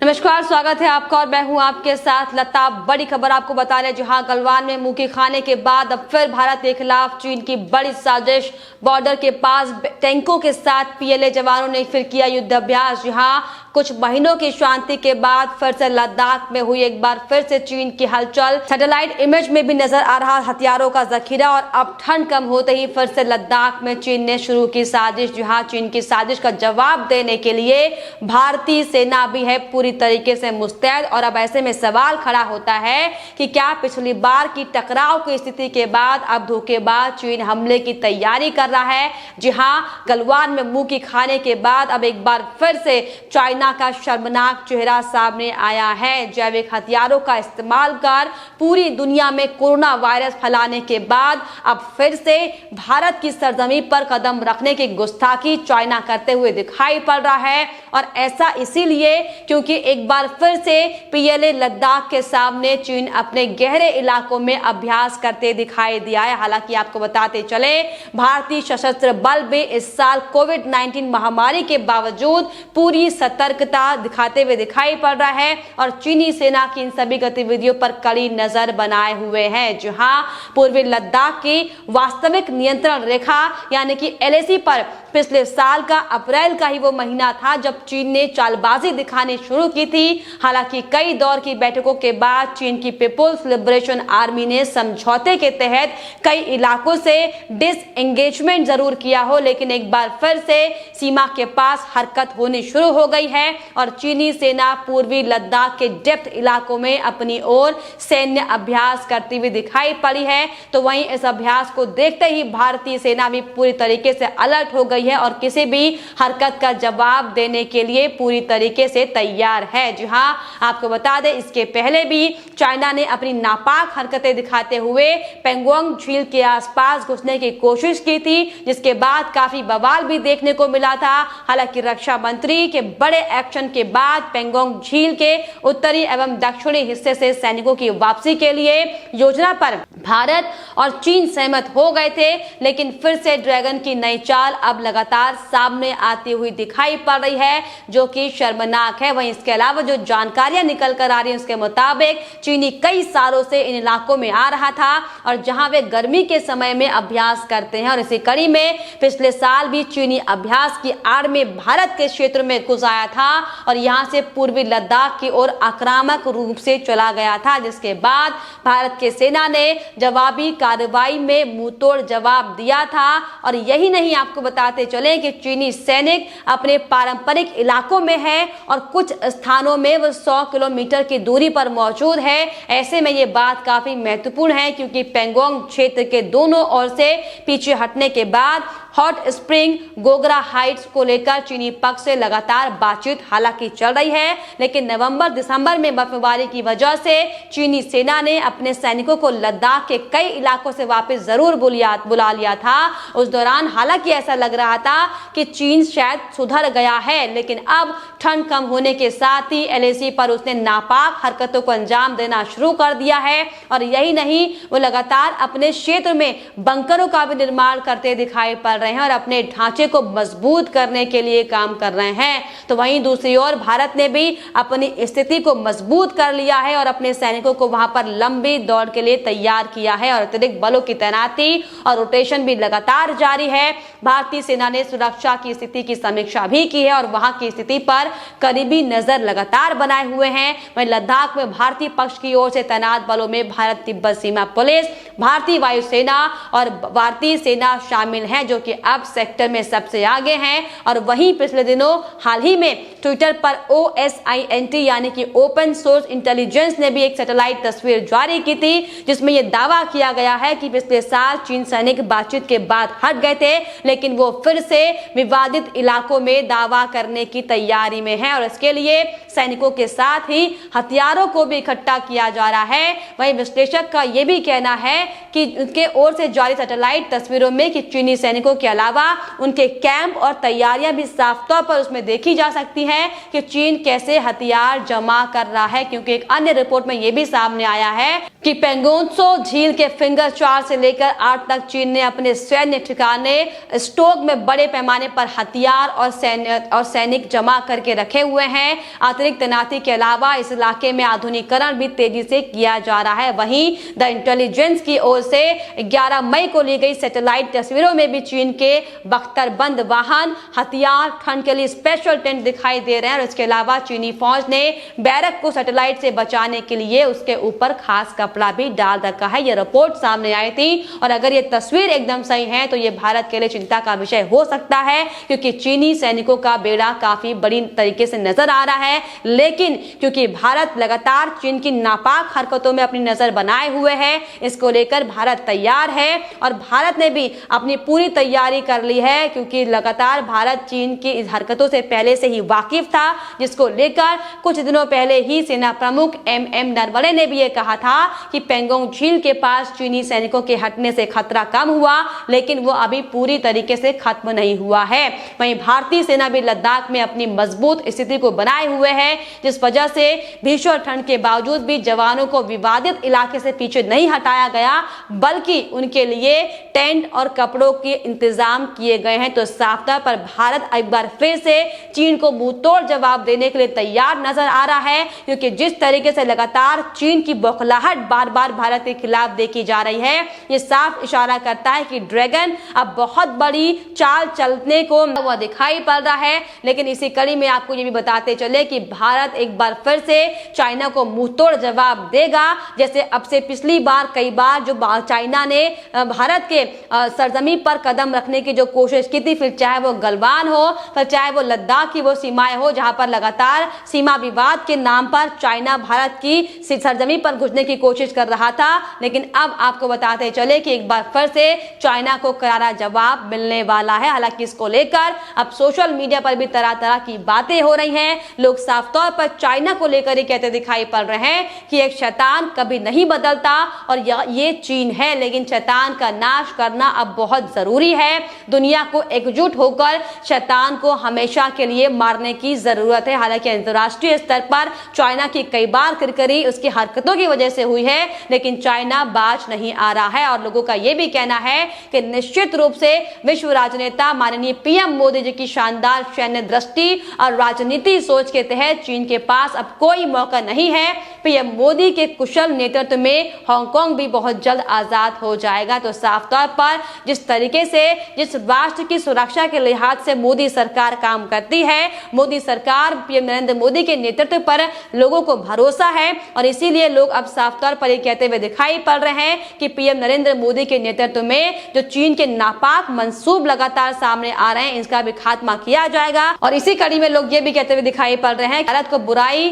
नमस्कार, स्वागत है आपका और मैं हूं आपके साथ लता। बड़ी खबर आपको बता रहे, जहां गलवान में मुंह की खाने के बाद अब फिर भारत के खिलाफ चीन की बड़ी साजिश। बॉर्डर के पास टैंकों के साथ पीएलए जवानों ने फिर किया युद्ध अभ्यास। जहां कुछ महीनों की शांति के बाद फिर से लद्दाख में हुई एक बार फिर से चीन की हलचल। सैटेलाइट इमेज में भी नजर आ रहा हथियारों का जखीरा। और अब ठंड कम होते ही फिर से लद्दाख में चीन ने शुरू की साजिश। जहां चीन की साजिश का जवाब देने के लिए भारतीय सेना भी है पूरी तरीके से मुस्तैद। और अब ऐसे में सवाल खड़ा होता है कि क्या पिछली बार की टकराव की स्थिति के बाद अब धोखेबाज चीन हमले की तैयारी कर रहा है। जी हां, गलवान में मुंह की खाने के बाद अब एक बार फिर से चाइना का शर्मनाक चेहरा सामने आया है। जैविक हथियारों का इस्तेमाल कर पूरी दुनिया में कोरोना वायरस फैलाने के बाद अब फिर से भारत की सरजमी पर कदम रखने की गुस्ताखी चाइना करते हुए दिखाई पड़ रहा है। और ऐसा इसीलिए क्योंकि एक बार फिर से पीएलए लद्दाख के सामने चीन अपने गहरे इलाकों में अभ्यास करते दिखाई दिया है। हालांकि आपको बताते चले, भारतीय सशस्त्र बल भी इस साल कोविड-19 महामारी के बावजूद पूरी सतर्कता दिखाते हुए दिखाई पड़ रहा है। और चीनी सेना की इन सभी गतिविधियों पर कड़ी नजर बनाए हुए हैं। जहां पूर्वी लद्दाख की वास्तविक नियंत्रण रेखा यानी कि एलएसी पर पिछले साल का अप्रैल का ही वो महीना था जब चीन ने चालबाजी दिखानी शुरू की थी। हालांकि कई दौर की बैठकों के बाद चीन की पीपुल्स लिबरेशन आर्मी ने समझौते के तहत कई इलाकों से डिसएंगेजमेंट जरूर किया हो, लेकिन एक बार फिर से सीमा के पास हरकत होनी शुरू हो गई है। और चीनी सेना पूर्वी लद्दाख के डेप्थ इलाकों में अपनी ओर सैन्य अभ्यास करती हुई दिखाई पड़ी है। तो वहीं इस अभ्यास को देखते ही भारतीय सेना भी पूरी तरीके से अलर्ट हो गई है और किसी भी हरकत का जवाब देने के लिए पूरी तरीके से तैयार है। जी हां, आपको बता दें, इसके पहले भी चाइना ने अपनी नापाक हरकतें दिखाते हुए पेंगोंग झील के आसपास घुसने की कोशिश की थी, जिसके बाद काफी बवाल भी देखने को मिला था। हालांकि रक्षा मंत्री के बड़े एक्शन के बाद पेंगोंग झील के उत्तरी एवं दक्षिणी हिस्से से सैनिकों की वापसी के लिए योजना पर भारत और चीन सहमत हो गए थे। लेकिन फिर से ड्रैगन की नई चाल अब लगातार सामने आती हुई दिखाई पड़ रही है, जो कि शर्मनाक है। वहीं इसके अलावा जो जानकारियां निकल कर आ रही हैं उसके मुताबिक चीनी कई सालों से इन इलाकों में आ रहा था और जहां वे गर्मी के समय में अभ्यास करते हैं। और इसी कड़ी में पिछले साल भी चीनी अभ्यास की आड़ में भारत के क्षेत्र में घुस आया था और यहां से पूर्वी लद्दाख की ओर आक्रामक रूप से चला गया था, जिसके बाद भारत के सेना ने जवाबी कार्रवाई में मुंहतोड़ जवाब दिया था। और यही नहीं, आपको बताते चले कि चीनी सैनिक अपने पारंपरिक इलाकों में है और कुछ स्थानों में वो 100 किलोमीटर की दूरी पर मौजूद है। ऐसे में ये बात काफी महत्वपूर्ण है क्योंकि पेंगोंग क्षेत्र के दोनों ओर से पीछे हटने के बाद हॉट स्प्रिंग गोगरा हाइट्स को लेकर चीनी पक्ष से लगातार बातचीत हालांकि चल रही है। लेकिन नवंबर दिसंबर में बर्फबारी की वजह से चीनी सेना ने अपने सैनिकों को लद्दाख के कई इलाकों से वापस जरूर बुला लिया था। उस दौरान हालांकि ऐसा लग रहा था कि चीन शायद सुधर गया है, लेकिन अब ठंड कम होने के साथ ही एलएसी पर उसने नापाक हरकतों को अंजाम देना शुरू कर दिया है। और यही नहीं, वो लगातार अपने क्षेत्र में बंकरों का भी निर्माण करते दिखाई पड़ रहे हैं और अपने ढांचे को मजबूत करने के लिए काम कर रहे हैं। तो वहीं दूसरी ओर भारत ने भी अपनी स्थिति को मजबूत कर लिया है और अपने सैनिकों को वहां पर लंबी दौड़ के लिए तैयार किया है और अतिरिक्त बलों की तैनाती और रोटेशन भी लगातार जारी है। भारतीय सेना ने सुरक्षा की स्थिति की समीक्षा भी की है और वहां की स्थिति पर करीबी नजर लगातार बनाए हुए हैं। वहीं लद्दाख में भारतीय पक्ष की ओर से तैनात बलों में भारत तिब्बत सीमा पुलिस, भारतीय वायुसेना और भारतीय सेना शामिल हैं, जो कि अब सेक्टर में सबसे आगे हैं। और वहीं पिछले दिनों हाल ही में ट्विटर पर OSINT यानी कि ओपन सोर्स इंटेलिजेंस ने भी एक सैटेलाइट तस्वीर जारी की थी, जिसमें यह दावा किया गया है कि पिछले साल चीन सैनिक बातचीत के बाद हट गए थे, लेकिन वो फिर से विवादित इलाकों में दावा करने की तैयारी में है और इसके लिए सैनिकों के साथ ही हथियारों को भी इकट्ठा किया जा रहा है। वहीं विश्लेषक का यह भी कहना है कि उनके ओर से जारी सैटेलाइट तस्वीरों में कि चीनी सैनिकों के अलावा उनके कैंप और तैयारियां भी साफ तौर पर उसमें देखी जा सकती हैं कि चीन कैसे हथियार जमा कर रहा है। क्योंकि एक अन्य रिपोर्ट में यह भी सामने आया है कि पेंगोंग झील के फिंगर 4 से लेकर 8 तक चीन ने अपने सैन्य ठिकाने स्टॉक में बड़े पैमाने पर हथियार और सैनिक जमा करके रखे हुए हैं। अतिरिक्त तैनाती के अलावा इस इलाके में आधुनिकीकरण भी तेजी से किया जा रहा है। वहीं द इंटेलिजेंस की ओर से 11 मई को ली गई सैटेलाइट तस्वीरों में भी चीन के बख्तरबंद वाहन, हथियार, ठंड के लिए स्पेशल टेंट दिखाई दे रहे हैं। और इसके अलावा चीनी फौज ने बैरक को सैटेलाइट से बचाने के लिए उसके ऊपर खास कपड़ा भी डाल रखा है। यह रिपोर्ट सामने आई थी और अगर ये तस्वीर एकदम सही है तो ये भारत के लिए चिंता का विषय हो सकता है, क्योंकि चीनी सैनिकों का बेड़ा काफी बड़ी तरीके से नजर आ रहा है। लेकिन क्योंकि भारत लगातार चीन की नापाक हरकतों में अपनी नजर बनाए हुए है, इसको लेकर भारत तैयार है और भारत ने भी अपनी पूरी तैयारी कर ली है, क्योंकि लगातार भारत चीन की इस हरकतों से पहले से ही वाकिफ था, जिसको लेकर कुछ दिनों पहले ही सेना प्रमुख एमएम नरवणे ने भी ये कहा था कि पेंगोंग झील के पास चीनी सैनिकों के हटने से खतरा कम हुआ, लेकिन वो अभी पूरी तरीके से खत्म नहीं हुआ है। वहीं भारतीय सेना भी लद्दाख में अपनी मजबूत स्थिति को बनाए हुए है, जिस वजह से भीषण ठंड के बावजूद भी जवानों को विवादित इलाके से पीछे नहीं हटाया गया, बल्कि उनके लिए टेंट और कपड़ों के इंतजाम किए गए हैं। तो साफ तौर पर भारत एक बार फिर से चीन को मुंहतोड़ जवाब देने के लिए तैयार नजर आ रहा है, क्योंकि जिस तरीके से लगातार चीन की बौखलाहट बार बार भारत के खिलाफ देखी जा रही है, ये साफ इशारा करता है कि ड्रैगन अब बहुत बड़ी चाल चलने को वह दिखाई पड़ रहा है। लेकिन इसी कड़ी में आपको ये भी बताते चले कि भारत एक बार फिर से चाइना को मुंहतोड़ जवाब देगा, जैसे अब से पिछली बार कई बार जो चाइना ने भारत के सरजमी पर कदम रखने की जो कोशिश की थी, फिर चाहे वो गलवान हो, फिर चाहे वो लद्दाख की वो सीमाएं हो, जहां पर लगातार सीमा विवाद के नाम पर चाइना भारत की सरजमी पर घुसने की कोशिश कर रहा था। लेकिन अब आपको बताते चले कि एक बार फिर से चाइना को करारा जवाब मिलने वाला है। हालांकि इसको लेकर अब सोशल मीडिया पर भी तरह तरह की बातें हो रही हैं। लोग साफ तौर पर चाइना को लेकर ही कहते दिखाई पड़ रहे हैं कि एक शैतान कभी नहीं बदलता और ये चीन है, लेकिन शैतान का नाश करना अब बहुत जरूरी है। दुनिया को एकजुट होकर शैतान को हमेशा के लिए मारने की जरूरत है। हालांकि अंतर्राष्ट्रीय स्तर पर चाइना की कई बार किरकिरी उसकी हरकतों की वजह से हुई है, लेकिन चाइना बाज नहीं आ रहा है। और लोगों का यह भी कहना है कि निश्चित रूप से विश्व राजनेता माननीय पीएम मोदी जी की शानदार सैन्य दृष्टि और राजनीति सोच के तहत चीन के पास अब कोई मौका नहीं है। पीएम मोदी के कुशल नेतृत्व में हांगकांग भी बहुत जल्द आजाद हो जाएगा। तो साफ तौर पर जिस तरीके से जिस राष्ट्र की सुरक्षा के लिहाज से मोदी सरकार काम करती है, मोदी सरकार पीएम नरेंद्र मोदी के नेतृत्व पर लोगों को भरोसा है और इसीलिए लोग अब साफ तौर पर ये कहते हुए दिखाई पड़ रहे हैं कि पीएम नरेंद्र मोदी के नेतृत्व में जो चीन के नापाक मंसूब लगातार सामने आ रहे हैं, इसका भी खात्मा किया जाएगा। और इसी कड़ी में लोग ये भी कहते हुए दिखाई पड़ रहे हैं भारत को बुराई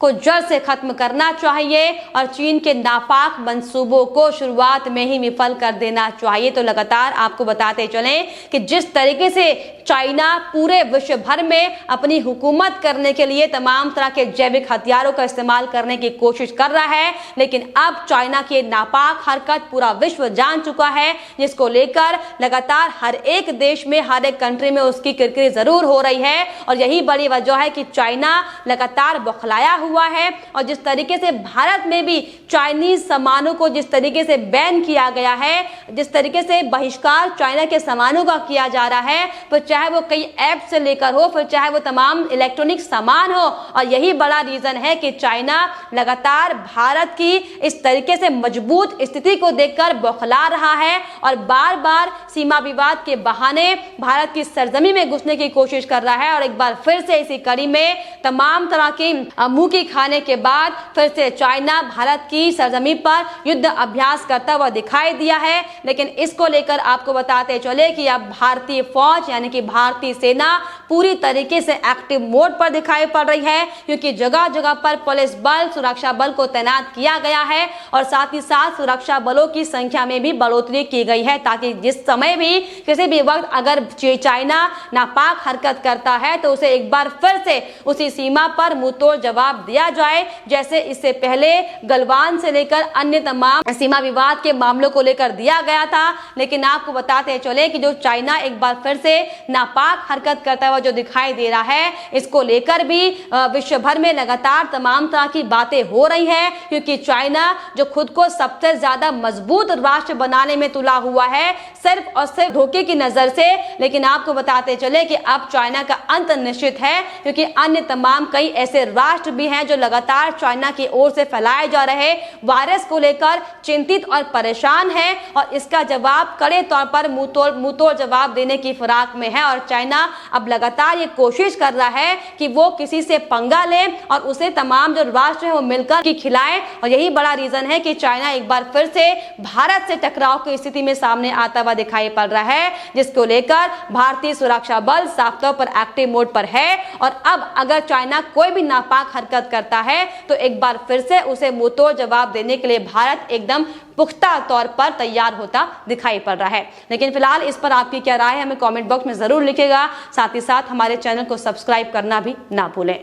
को जड़ से खत्म करना चाहिए और चीन के नापाक मंसूबों को शुरुआत में ही विफल कर देना चाहिए। तो लगातार आपको बताते चलें कि जिस तरीके से चाइना पूरे विश्व भर में अपनी हुकूमत करने के लिए तमाम तरह के जैविक हथियारों का इस्तेमाल करने की कोशिश कर रहा है, लेकिन अब चाइना की नापाक हरकत पूरा विश्व जान चुका है, जिसको लेकर लगातार हर एक देश में, हर एक कंट्री में उसकी किरकिरी जरूर हो रही है। और यही बड़ी वजह है कि चाइना लगातार बौखलाया हुआ है और जिस तरीके से भारत में भी चाइनीज सामानों को जिस तरीके से बैन किया गया है, जिस तरीके से बहिष्कार चाइना के सामानों का किया जा रहा है, तो चाहे वो कई ऐप से लेकर हो, फिर चाहे वो तमाम इलेक्ट्रॉनिक सामान हो। और यही बड़ा रीजन है कि चाइना लगातार भारत की इस तरीके से मजबूत स्थिति को देखकर बौखला रहा है और बार बार सीमा विवाद के बहाने भारत की सरजमी में घुसने की कोशिश कर रहा है। और एक बार फिर से इसी कड़ी में तमाम तरह की मुंह की खाने के बाद फिर से चाइना भारत की सरजमी पर युद्ध अभ्यास करता हुआ दिखाई दिया है। लेकिन इसको लेकर आपको बताते चले कि अब भारतीय फौज यानी कि भारतीय सेना पूरी तरीके से एक्टिव मोड पर दिखाई पड़ रही है, क्योंकि जगह जगह पर पुलिस बल, सुरक्षा बल को तैनात किया गया है और साथ ही साथ सुरक्षा बलों की संख्या में भी बढ़ोतरी की गई है, ताकि जिस समय भी किसी भी वक्त अगर चाइना नापाक हरकत करता है तो उसे एक बार फिर से उसी सीमा पर मुंहतोड़ जवाब दिया जाए, जैसे इससे पहले गलवान से लेकर अन्य तमाम सीमा विवाद के मामलों को लेकर दिया गया था। लेकिन आपको बताते चले कि जो चाइना एक बार फिर से नापाक हरकत करता हुआ जो दिखाई दे रहा है, इसको लेकर भी विश्व भर में लगातार तमाम तरह की बातें हो रही हैं, क्योंकि चाइना जो खुद को सबसे ज्यादा मजबूत राष्ट्र बनाने में तुला हुआ है सिर्फ और सिर्फ धोखे की नजर से। लेकिन आपको बताते चले कि अब चाइना का अंत निश्चित है, क्योंकि अन्य तमाम कई ऐसे राष्ट्र भी हैं जो लगातार चाइना की ओर से फैलाए जा रहे वायरस को लेकर चिंतित और परेशान है, और इसका जवाब कड़े तौर पर मुंहतोड़ जवाब देने की फिराक में है। और चाइना अब लगातार ये कोशिश कर रहा है कि वो किसी से पंगा ले और उसे तमाम जो राष्ट्र है वो मिलकर की खिलाएं, और यही बड़ा रीजन है कि चाइना एक बार फिर से भारत से टकराव की स्थिति में सामने आता हुआ दिखाई पड़ रहा है, जिसको लेकर भारतीय सुरक्षा बल साफ तौर पर एक्टिव मोड पर है। और अब अगर चाइना कोई भी नापाक हरकत करता है तो एक बार फिर से उसे मुंहतोड़ जवाब देने के लिए भारत एकदम पुख्ता तौर पर तैयार होता दिखाई पड़ रहा है। लेकिन फिलहाल इस पर आपकी क्या राय है हमें कमेंट बॉक्स में जरूर लिखिएगा। साथ ही साथ हमारे चैनल को सब्सक्राइब करना भी ना भूलें।